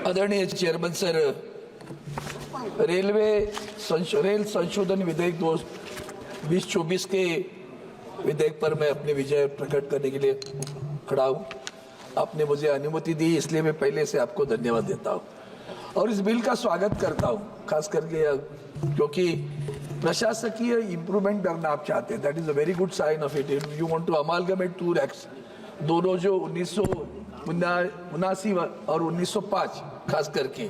आदरणीय chairman sir, rail संशोधन विधेयक 2024 के विधेयक पर मैं अपने विजय प्रकट करने के लिए खड़ा हूँ। आपने मुझे अनुमति दी, इसलिए मैं पहले से आपको धन्यवाद देता हूँ और इस बिल का स्वागत करता हूँ, खास करके क्योंकि प्रशासकीय इम्प्रूवमेंट करना आप चाहते हैं। That is a very good sign of it. You want to amalgamate two acts, दोनों जो 1979 और 1905 खास करके।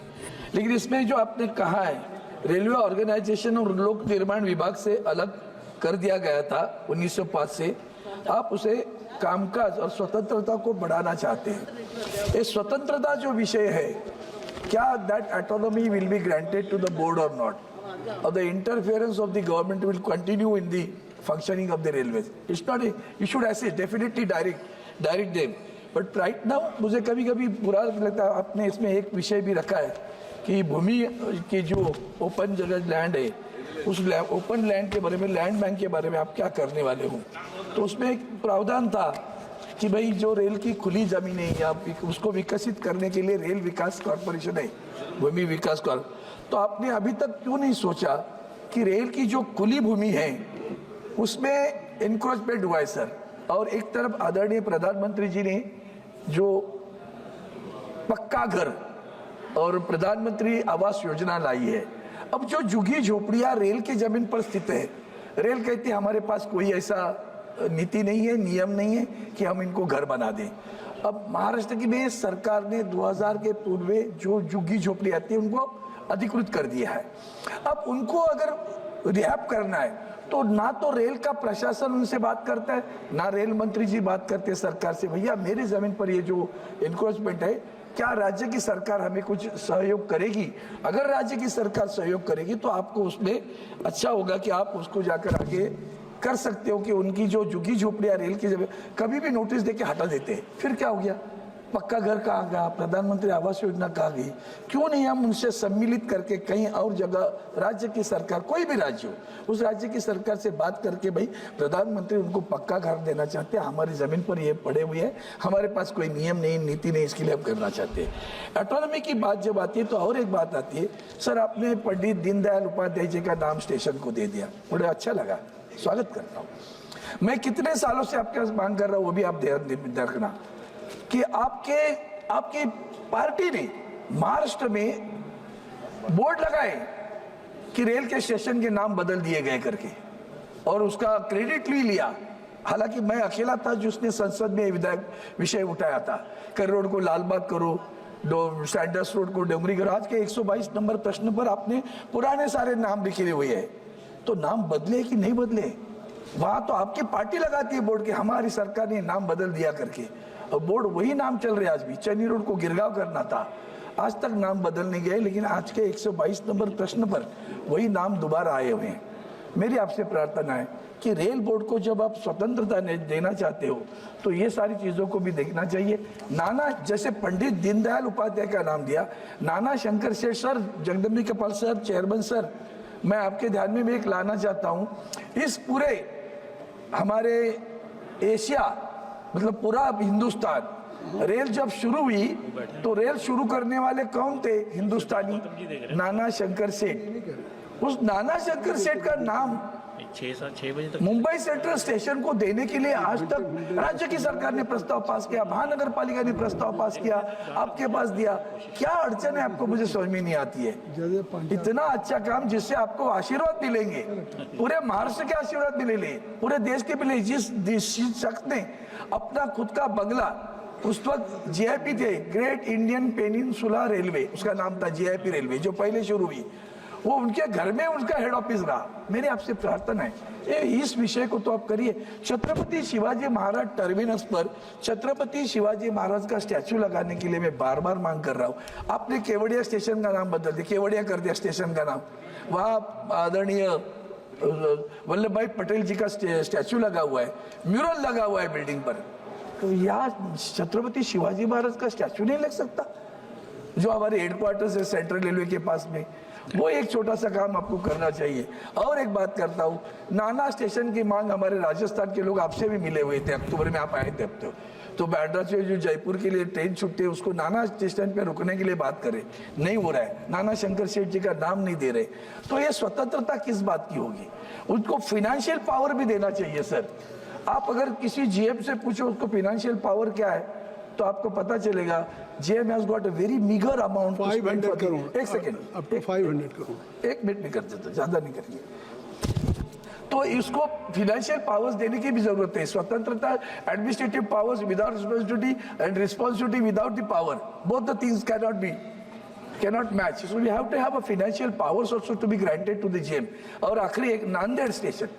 लेकिन इसमें जो आपने कहा है रेलवे ऑर्गेनाइजेशन और लोक निर्माण विभाग से अलग कर दिया गया था 1905 से, आप उसे कामकाज और स्वतंत्रता को बढ़ाना चाहते हैं। ये स्वतंत्रता जो विषय है, क्या that autonomy will be granted to the board और not, or the interference of the government will continue in the functioning of the railways? It's not a, you should assist, definitely direct them. But right now मुझे कभी कभी बुरा लगता है, आपने इसमें एक विषय भी रखा है कि भूमि की जो ओपन जगह लैंड है, उस ओपन लैंड के बारे में, लैंड बैंक के बारे में आप क्या करने वाले हो। तो उसमें एक प्रावधान था कि भाई जो रेल की खुली जमीन है या उसको विकसित करने के लिए रेल विकास कॉर्पोरेशन है, भूमि विकास कॉर्पोरेशन, तो आपने अभी तक क्यों नहीं सोचा कि रेल की जो खुली भूमि है उसमें इंक्रोचमेंट हुआ है सर। और एक तरफ आदरणीय प्रधानमंत्री जी ने जो पक्का घर और प्रधानमंत्री आवास योजना लाई है, अब जो झुग्गी झोपड़ियां रेल की जमीन पर स्थित है, रेल कहती है हमारे पास कोई ऐसा नीति नहीं है, नियम नहीं है कि हम इनको घर बना दें। अब महाराष्ट्र की में सरकार ने 2000 के पूर्व जो झुग्गी झोपड़ी आती है उनको अधिकृत कर दिया है। अब उनको अगर रिहैब करना है तो ना तो रेल का प्रशासन उनसे बात करता है, ना रेल मंत्री जी बात करते हैं सरकार से, भैया मेरी जमीन पर ये जो इंक्रोचमेंट है, क्या राज्य की सरकार हमें कुछ सहयोग करेगी? अगर राज्य की सरकार सहयोग करेगी तो आपको उसमें अच्छा होगा कि आप उसको जाकर आगे कर सकते हो कि उनकी जो झुग्गी झोपड़ियां रेल की जगह कभी भी नोटिस देके हटा देते हैं। फिर क्या हो गया? पक्का घर कहाँ गया? प्रधानमंत्री आवास योजना कहाँ गई? क्यों नहीं हम उनसे सम्मिलित करके कहीं और जगह राज्य की सरकार, कोई भी राज्य हो, उस राज्य की सरकार से बात करके भाई प्रधानमंत्री उनको पक्का घर देना चाहते हैं, हमारी जमीन पर ये पड़े हुए हैं, हमारे पास कोई नियम नहीं, नीति नहीं, इसके लिए हम करना चाहते हैं। ऑटोनॉमी की बात जब आती है तो और एक बात आती है सर, आपने पंडित दीनदयाल उपाध्याय जी का नाम स्टेशन को दे दिया, मुझे अच्छा लगा, स्वागत करता हूँ। मैं कितने सालों से आपके पास मांग कर रहा हूँ, वो भी आप ध्यान रखना कि आपकी पार्टी ने महाराष्ट्र में बोर्ड लगाए कि रेल के स्टेशन के नाम बदल दिए गए करके, और उसका क्रेडिट भी लिया। हालांकि मैं अकेला था जिसने संसद में विधायक विषय उठाया था, कर रोड को लालबाग करो, सैंडर्स रोड को डोंगरी करो। आज के 122 नंबर प्रश्न पर आपने पुराने सारे नाम लिखे हुए हैं, तो नाम बदले कि नहीं बदले? वहां तो आपकी पार्टी लगाती है बोर्ड के, हमारी सरकार ने नाम बदल दिया करके, और बोर्ड वही नाम चल रहे। आज भी चन्नी रोड को गिरगांव करना था, आज तक नाम बदल नहीं गए, लेकिन आज के 122 नंबर प्रश्न पर वही नाम दोबारा आए हुए हैं। मेरी आपसे प्रार्थना है कि रेल बोर्ड को जब आप स्वतंत्रता देना चाहते हो तो ये सारी चीज़ों को भी देखना चाहिए। नाना, जैसे पंडित दीनदयाल उपाध्याय का नाम दिया, नाना Shankar Sheth sir, Jagdambika Pal sir, chairman sir, मैं आपके ध्यान में भी एक लाना चाहता हूँ, इस पूरे हमारे एशिया, मतलब पूरा हिंदुस्तान, रेल जब शुरू हुई तो रेल शुरू करने वाले कौन थे? हिंदुस्तानी, नाना शंकर सेठ। उस नाना शंकर सेठ का नाम 6 बजे तक मुंबई सेंट्रल स्टेशन को देने के लिए आज तक राज्य की सरकार ने प्रस्ताव पास किया, महानगर पालिका ने प्रस्ताव पास किया, आपके पास दिया। क्या अड़चन है आपको? मुझे समझ में नहीं आती है। इतना अच्छा काम जिससे आपको आशीर्वाद मिलेंगे, पूरे महाराष्ट्र के आशीर्वाद मिलेंगे, पूरे देश के मिले। जिस शख्स ने अपना खुद का बंगला, उस वक्त जीआईपी थे, ग्रेट इंडियन पेनिनसुला रेलवे, उसका नाम था जीआईपी रेलवे, जो पहले शुरू हुई, वो उनके घर में उनका हेड ऑफिस रहा। मेरी आपसे प्रार्थना है इस विषय को तो आप करिए। छत्रपति शिवाजी महाराज टर्मिनस पर छत्रपति शिवाजी महाराज का स्टैचू लगाने के लिए मैं बार बार मांग कर रहा हूँ। आपने केवड़िया स्टेशन का नाम बदल दिया, केवड़िया कर दिया स्टेशन का नाम, वहाँ आदरणीय वल्लभ भाई पटेल जी का स्टैचू लगा हुआ है, म्यूरल लगा हुआ है बिल्डिंग पर, तो यहाँ छत्रपति शिवाजी महाराज का स्टैचू नहीं लग सकता? जो हमारे हेडक्वार्टर्स है सेंट्रल रेलवे के पास में, वो एक छोटा सा काम आपको करना चाहिए। और एक बात करता हूँ, नाना स्टेशन की मांग हमारे राजस्थान के लोग आपसे भी मिले हुए थे, अक्टूबर में आप आए थे अब तो बांद्रा से जो जयपुर के लिए ट्रेन छूटती है उसको नाना स्टेशन पे रुकने के लिए बात करें, नहीं हो रहा है। नाना शंकर शेठ जी का नाम नहीं दे रहे, तो ये स्वतंत्रता किस बात की होगी? उनको फाइनेंशियल पावर भी देना चाहिए सर। आप अगर किसी जीएम से पूछो उसको फाइनेंशियल पावर क्या है तो आपको पता चलेगा GM has got a very meagre amount. 500 crore. एक सेकेंड, अब तो 500 करोड़। एक मिनट में कर देते, ज्यादा नहीं करेंगे। तो इसको फाइनेंशियल पावर्स देने की भी जरूरत है। स्वतंत्रता, administrative powers without responsibility and responsibility without the power, both the things cannot match. So we have to have a financial powers also to be granted to the GM. और आखिरी एक Nanded station,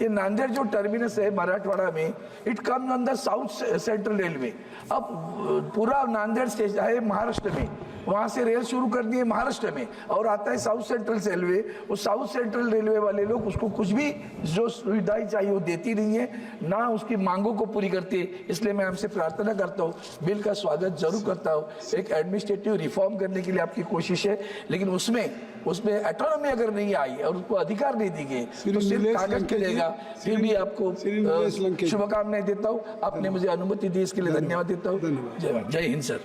ये नांदेड़ जो टर्मिनस है मराठवाड़ा में, it comes on the south central railway. अब पूरा Nanded station है महाराष्ट्र में, वहां से रेल शुरू कर दी है महाराष्ट्र में और आता है साउथ सेंट्रल रेलवे। वो साउथ सेंट्रल रेलवे वाले लोग उसको कुछ भी जो सुविधाएं चाहिए वो देती नहीं है, ना उसकी मांगों को पूरी करती है। इसलिए मैं आपसे प्रार्थना करता हूँ, बिल का स्वागत जरूर करता हूँ। एक एडमिनिस्ट्रेटिव रिफॉर्म करने के लिए आपकी कोशिश है, लेकिन उसमें ऑटोनॉमी अगर नहीं आई और उसको अधिकार नहीं दी गए तो सिर्फ कागज चलेगा। फिर भी आपको शुभकामनाएं देता हूँ। आपने मुझे अनुमति दी, इसके लिए धन्यवाद देता हूँ। जय हिंद सर।